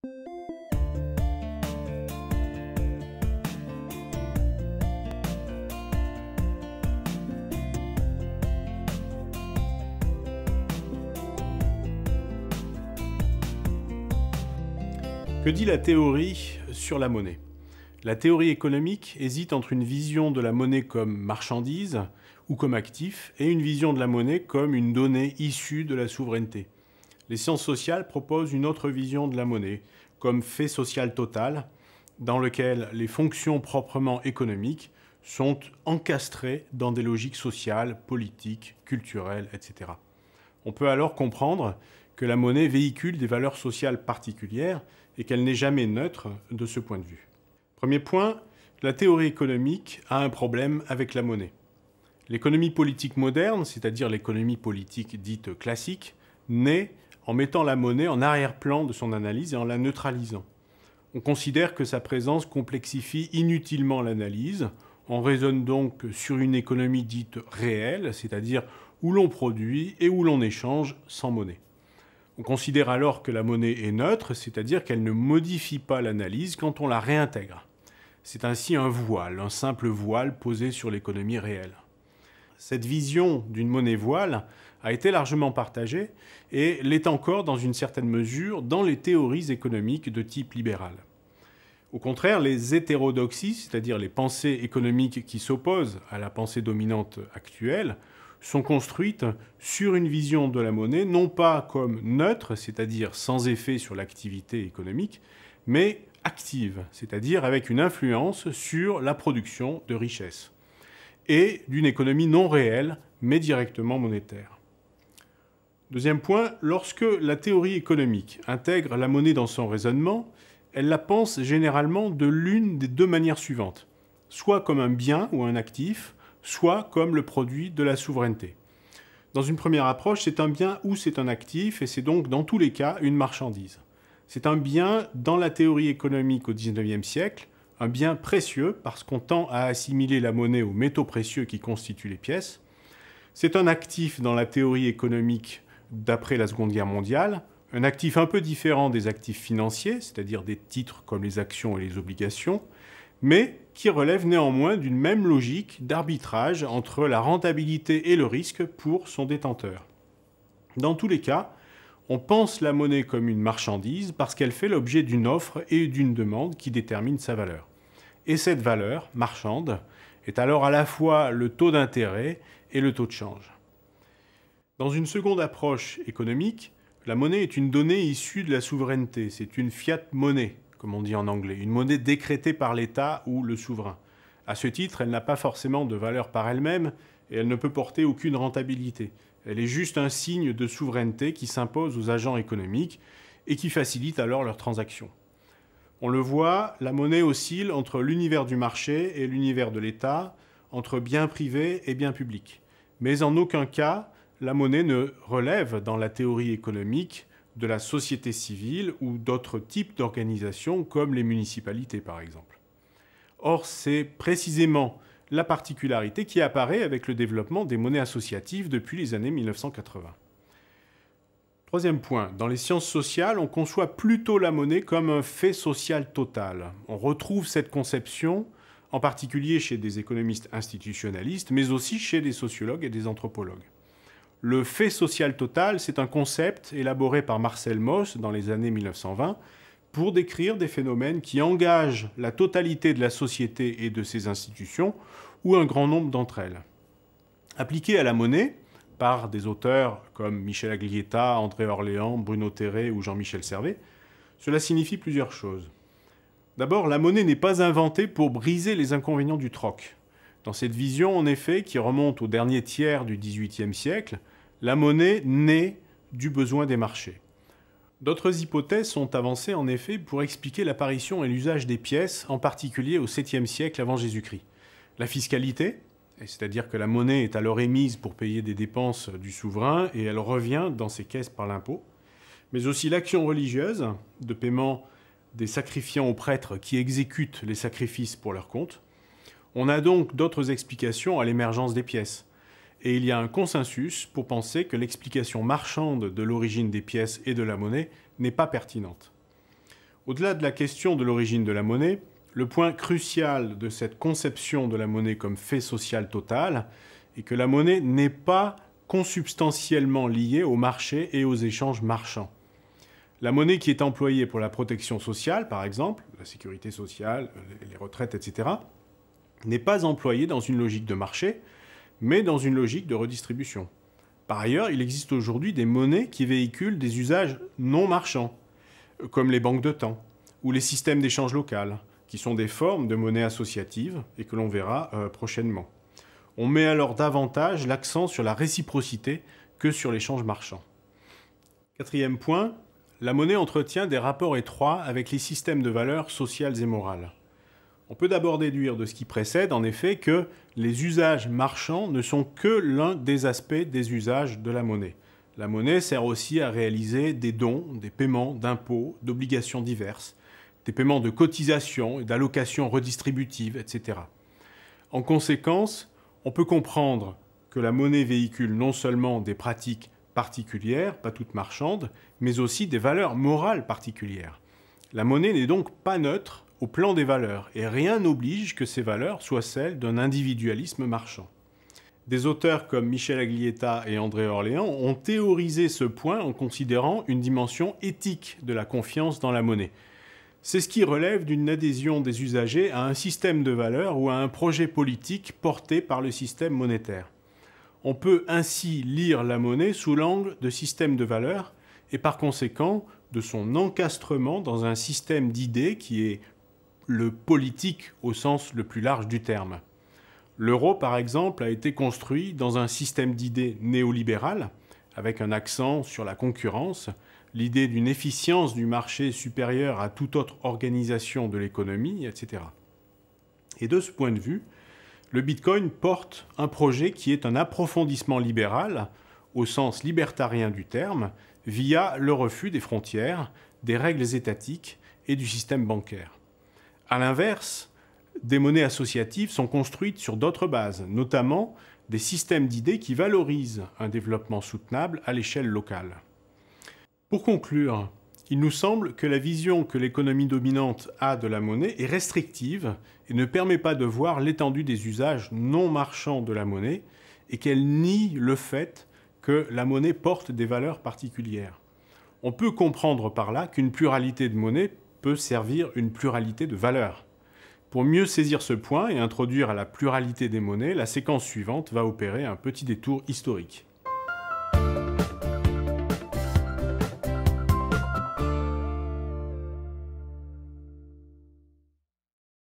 Que dit la théorie sur la monnaie? La théorie économique hésite entre une vision de la monnaie comme marchandise ou comme actif et une vision de la monnaie comme une donnée issue de la souveraineté. Les sciences sociales proposent une autre vision de la monnaie comme fait social total dans lequel les fonctions proprement économiques sont encastrées dans des logiques sociales, politiques, culturelles, etc. On peut alors comprendre que la monnaie véhicule des valeurs sociales particulières et qu'elle n'est jamais neutre de ce point de vue. Premier point, la théorie économique a un problème avec la monnaie. L'économie politique moderne, c'est-à-dire l'économie politique dite classique, naît en mettant la monnaie en arrière-plan de son analyse et en la neutralisant. On considère que sa présence complexifie inutilement l'analyse. On raisonne donc sur une économie dite réelle, c'est-à-dire où l'on produit et où l'on échange sans monnaie. On considère alors que la monnaie est neutre, c'est-à-dire qu'elle ne modifie pas l'analyse quand on la réintègre. C'est ainsi un voile, un simple voile posé sur l'économie réelle. Cette vision d'une monnaie voile a été largement partagée et l'est encore dans une certaine mesure dans les théories économiques de type libéral. Au contraire, les hétérodoxies, c'est-à-dire les pensées économiques qui s'opposent à la pensée dominante actuelle, sont construites sur une vision de la monnaie non pas comme neutre, c'est-à-dire sans effet sur l'activité économique, mais active, c'est-à-dire avec une influence sur la production de richesses, et d'une économie non réelle, mais directement monétaire. Deuxième point, lorsque la théorie économique intègre la monnaie dans son raisonnement, elle la pense généralement de l'une des deux manières suivantes, soit comme un bien ou un actif, soit comme le produit de la souveraineté. Dans une première approche, c'est un bien ou c'est un actif, et c'est donc dans tous les cas une marchandise. C'est un bien dans la théorie économique au XIXe siècle, un bien précieux parce qu'on tend à assimiler la monnaie aux métaux précieux qui constituent les pièces. C'est un actif dans la théorie économique d'après la Seconde Guerre mondiale, un actif un peu différent des actifs financiers, c'est-à-dire des titres comme les actions et les obligations, mais qui relève néanmoins d'une même logique d'arbitrage entre la rentabilité et le risque pour son détenteur. Dans tous les cas, on pense la monnaie comme une marchandise parce qu'elle fait l'objet d'une offre et d'une demande qui déterminent sa valeur. Et cette valeur, marchande, est alors à la fois le taux d'intérêt et le taux de change. Dans une seconde approche économique, la monnaie est une donnée issue de la souveraineté, c'est une fiat monnaie, comme on dit en anglais, une monnaie décrétée par l'État ou le souverain. À ce titre, elle n'a pas forcément de valeur par elle-même et elle ne peut porter aucune rentabilité. Elle est juste un signe de souveraineté qui s'impose aux agents économiques et qui facilite alors leurs transactions. On le voit, la monnaie oscille entre l'univers du marché et l'univers de l'État, entre biens privés et biens publics. Mais en aucun cas, la monnaie ne relève dans la théorie économique de la société civile ou d'autres types d'organisations comme les municipalités par exemple. Or, c'est précisément la particularité qui apparaît avec le développement des monnaies associatives depuis les années 1980. Troisième point, dans les sciences sociales, on conçoit plutôt la monnaie comme un fait social total. On retrouve cette conception en particulier chez des économistes institutionnalistes, mais aussi chez des sociologues et des anthropologues. Le fait social total, c'est un concept élaboré par Marcel Mauss dans les années 1920 pour décrire des phénomènes qui engagent la totalité de la société et de ses institutions, ou un grand nombre d'entre elles. Appliqué à la monnaie, par des auteurs comme Michel Aglietta, André Orléans, Bruno Terré ou Jean-Michel Servet, cela signifie plusieurs choses. D'abord, la monnaie n'est pas inventée pour briser les inconvénients du troc. Dans cette vision, en effet, qui remonte au dernier tiers du XVIIIe siècle, la monnaie naît du besoin des marchés. D'autres hypothèses sont avancées en effet pour expliquer l'apparition et l'usage des pièces, en particulier au 7e siècle avant Jésus-Christ. La fiscalité, c'est-à-dire que la monnaie est alors émise pour payer des dépenses du souverain et elle revient dans ses caisses par l'impôt, mais aussi l'action religieuse, de paiement des sacrifiants aux prêtres qui exécutent les sacrifices pour leur compte. On a donc d'autres explications à l'émergence des pièces. Et il y a un consensus pour penser que l'explication marchande de l'origine des pièces et de la monnaie n'est pas pertinente. Au-delà de la question de l'origine de la monnaie, le point crucial de cette conception de la monnaie comme fait social total est que la monnaie n'est pas consubstantiellement liée au marché et aux échanges marchands. La monnaie qui est employée pour la protection sociale, par exemple, la sécurité sociale, les retraites, etc., n'est pas employée dans une logique de marché, mais dans une logique de redistribution. Par ailleurs, il existe aujourd'hui des monnaies qui véhiculent des usages non marchands, comme les banques de temps ou les systèmes d'échange local, qui sont des formes de monnaie associative et que l'on verra prochainement. On met alors davantage l'accent sur la réciprocité que sur l'échange marchand. Quatrième point, la monnaie entretient des rapports étroits avec les systèmes de valeurs sociales et morales. On peut d'abord déduire de ce qui précède, en effet, que les usages marchands ne sont que l'un des aspects des usages de la monnaie. La monnaie sert aussi à réaliser des dons, des paiements d'impôts, d'obligations diverses, des paiements de cotisations et d'allocations redistributives, etc. En conséquence, on peut comprendre que la monnaie véhicule non seulement des pratiques particulières, pas toutes marchandes, mais aussi des valeurs morales particulières. La monnaie n'est donc pas neutre au plan des valeurs, et rien n'oblige que ces valeurs soient celles d'un individualisme marchand. Des auteurs comme Michel Aglietta et André Orléans ont théorisé ce point en considérant une dimension éthique de la confiance dans la monnaie. C'est ce qui relève d'une adhésion des usagers à un système de valeurs ou à un projet politique porté par le système monétaire. On peut ainsi lire la monnaie sous l'angle de système de valeurs et par conséquent de son encastrement dans un système d'idées qui est le politique au sens le plus large du terme. L'euro, par exemple, a été construit dans un système d'idées néolibéral, avec un accent sur la concurrence, l'idée d'une efficience du marché supérieure à toute autre organisation de l'économie, etc. Et de ce point de vue, le Bitcoin porte un projet qui est un approfondissement libéral, au sens libertarien du terme, via le refus des frontières, des règles étatiques et du système bancaire. A l'inverse, des monnaies associatives sont construites sur d'autres bases, notamment des systèmes d'idées qui valorisent un développement soutenable à l'échelle locale. Pour conclure, il nous semble que la vision que l'économie dominante a de la monnaie est restrictive et ne permet pas de voir l'étendue des usages non marchands de la monnaie et qu'elle nie le fait que la monnaie porte des valeurs particulières. On peut comprendre par là qu'une pluralité de monnaies peut servir une pluralité de valeurs. Pour mieux saisir ce point et introduire à la pluralité des monnaies, la séquence suivante va opérer un petit détour historique.